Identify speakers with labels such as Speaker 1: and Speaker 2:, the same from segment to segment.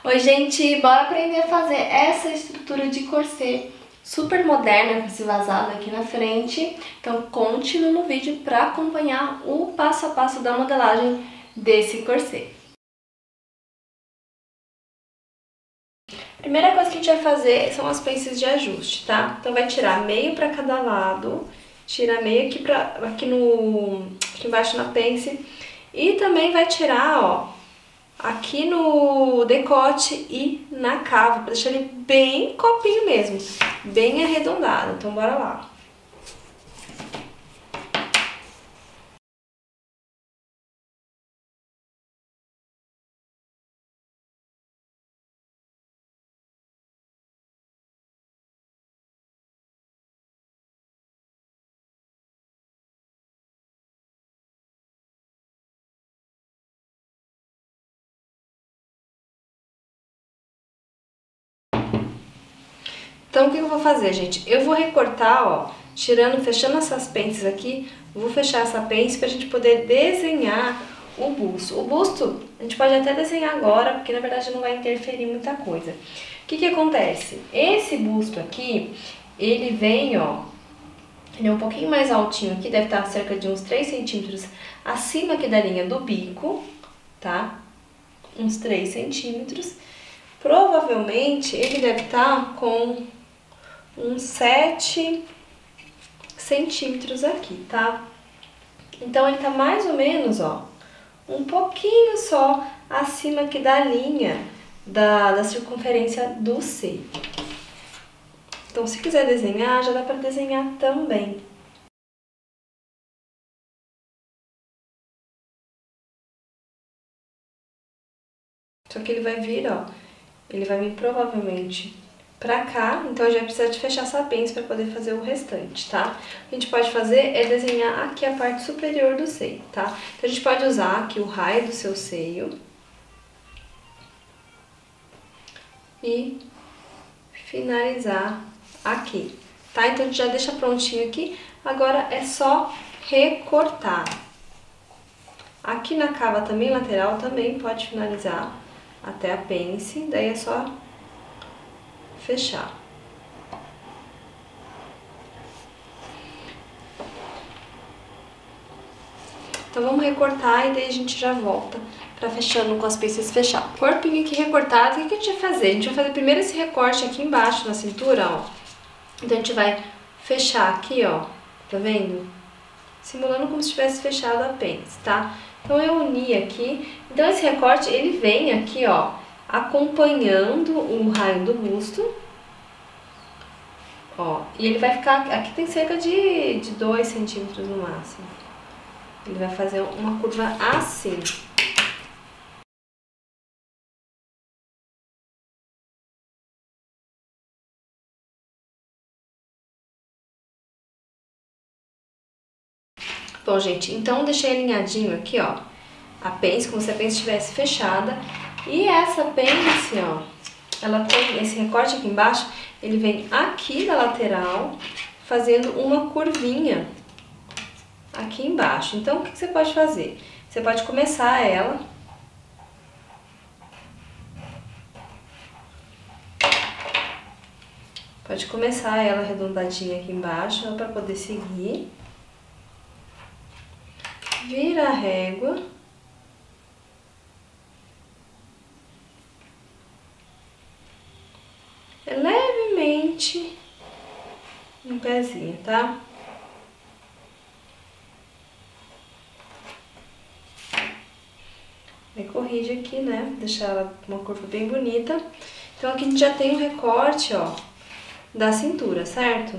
Speaker 1: Oi, gente, bora aprender a fazer essa estrutura de corset super moderna com esse vazado aqui na frente. Então continue no vídeo para acompanhar o passo a passo da modelagem desse corset. Primeira coisa que a gente vai fazer são as pences de ajuste, tá? Então vai tirar meio para cada lado, tira meio aqui embaixo na pence e também vai tirar, ó, aqui no decote e na cava, para deixar ele bem copinho mesmo, bem arredondado. Então bora lá. Então o que eu vou fazer, gente? Eu vou recortar, ó, fechando essas pences aqui, vou fechar essa pence pra gente poder desenhar o busto. O busto a gente pode até desenhar agora, porque na verdade não vai interferir muita coisa. O que acontece? Esse busto aqui, ele vem, ó, ele é um pouquinho mais altinho aqui, deve estar cerca de uns 3 centímetros acima aqui da linha do bico, tá? Uns 3 centímetros. Provavelmente ele deve estar com uns 7 centímetros aqui, tá? Então ele tá mais ou menos, ó, um pouquinho só acima aqui da linha da circunferência do seio. Então se quiser desenhar, já dá pra desenhar também. Só que ele vai vir, ó, ele vai vir provavelmente pra cá, então a gente vai precisar de fechar essa pence para poder fazer o restante, tá? O que a gente pode fazer é desenhar aqui a parte superior do seio, tá? Então a gente pode usar aqui o raio do seu seio e finalizar aqui, tá? Então a gente já deixa prontinho aqui, agora é só recortar. Aqui na cava também lateral também pode finalizar até a pence, daí é só fechar. Então vamos recortar e daí a gente já volta pra fechando com as pences fechadas. Corpinho aqui recortado, o que a gente vai fazer? A gente vai fazer primeiro esse recorte aqui embaixo na cintura, ó. Então a gente vai fechar aqui, ó, tá vendo? Simulando como se tivesse fechado a pence, tá? Então eu uni aqui, então esse recorte ele vem aqui, ó, acompanhando o raio do busto. Ó, e ele vai ficar, aqui tem cerca de 2 centímetros no máximo. Ele vai fazer uma curva assim. Bom, gente, então deixei alinhadinho aqui, ó, a pence, como se a pence estivesse fechada. E essa pence, ó, ela tem esse recorte aqui embaixo, ele vem aqui da lateral, fazendo uma curvinha aqui embaixo. Então, o que você pode fazer? Você pode começar ela arredondadinha aqui embaixo, para poder seguir. Vira a régua. Levemente um pezinho, tá? Aí corrige aqui, né? Deixar ela com uma curva bem bonita. Então aqui a gente já tem um recorte, ó, da cintura, certo?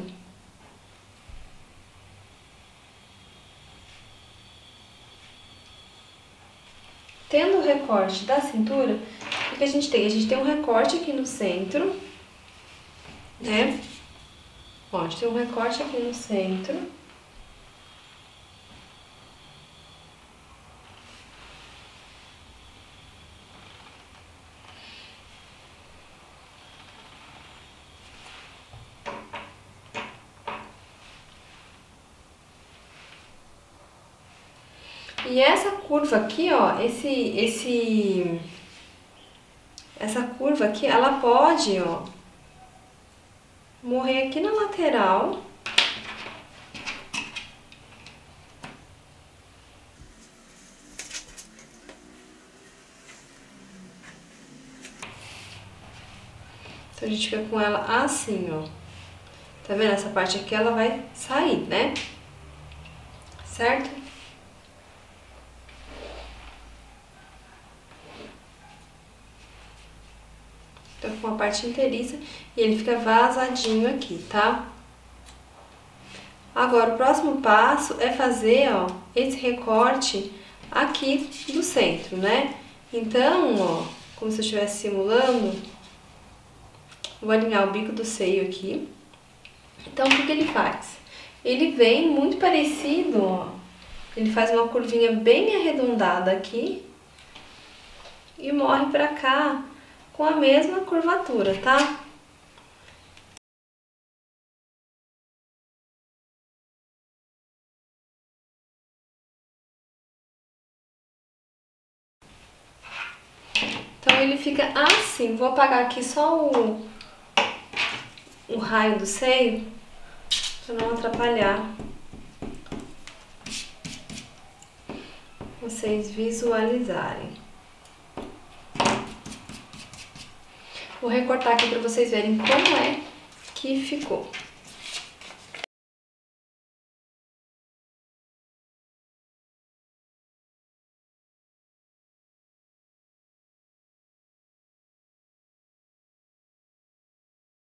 Speaker 1: Tendo o recorte da cintura, o que a gente tem? A gente tem um recorte aqui no centro, né? Ó, a gente tem um recorte aqui no centro. E essa curva aqui, ó, essa essa curva aqui, ela pode, ó, morrer aqui na lateral. Então, a gente fica com ela assim, ó. Tá vendo? Essa parte aqui, ela vai sair, né? Certo? Então, com a parte inteiriça e ele fica vazadinho aqui, tá? Agora, o próximo passo é fazer, ó, esse recorte aqui do centro, né? Então, ó, como se eu estivesse simulando, vou alinhar o bico do seio aqui. Então, o que ele faz? Ele vem muito parecido, ó. Ele faz uma curvinha bem arredondada aqui e morre pra cá com a mesma curvatura, tá? Então ele fica assim. Vou apagar aqui só o raio do seio para não atrapalhar vocês visualizarem. Vou recortar aqui para vocês verem como é que ficou.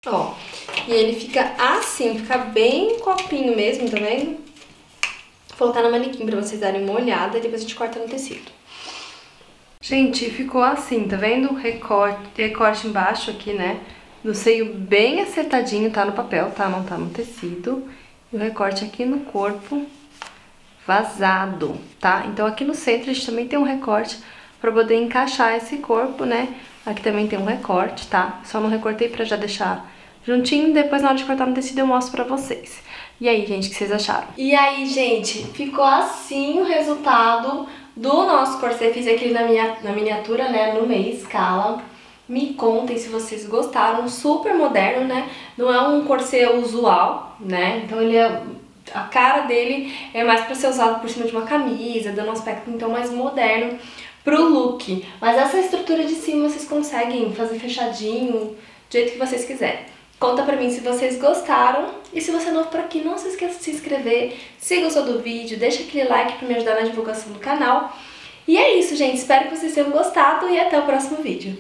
Speaker 1: Ó, e ele fica assim, fica bem copinho mesmo, tá vendo? Vou colocar no manequim pra vocês darem uma olhada e depois a gente corta no tecido. Gente, ficou assim, tá vendo? Recorte embaixo aqui, né? Do seio bem acertadinho, tá no papel, tá? Não tá no tecido. E o recorte aqui no corpo vazado, tá? Então aqui no centro a gente também tem um recorte pra poder encaixar esse corpo, né? Aqui também tem um recorte, tá? Só não recortei pra já deixar juntinho, depois na hora de cortar no tecido eu mostro pra vocês. E aí, gente, o que vocês acharam? E aí, gente, ficou assim o resultado do nosso corset. Fiz aqui na miniatura, né, no meia escala. Me contem se vocês gostaram, super moderno, né? Não é um corset usual, né? Então ele é... A cara dele é mais pra ser usado por cima de uma camisa, dando um aspecto então mais moderno pro look. Mas essa estrutura de cima vocês conseguem fazer fechadinho, do jeito que vocês quiserem. Conta pra mim se vocês gostaram. E se você é novo por aqui, não se esqueça de se inscrever. Se gostou do vídeo, deixa aquele like pra me ajudar na divulgação do canal. E é isso, gente. Espero que vocês tenham gostado e até o próximo vídeo.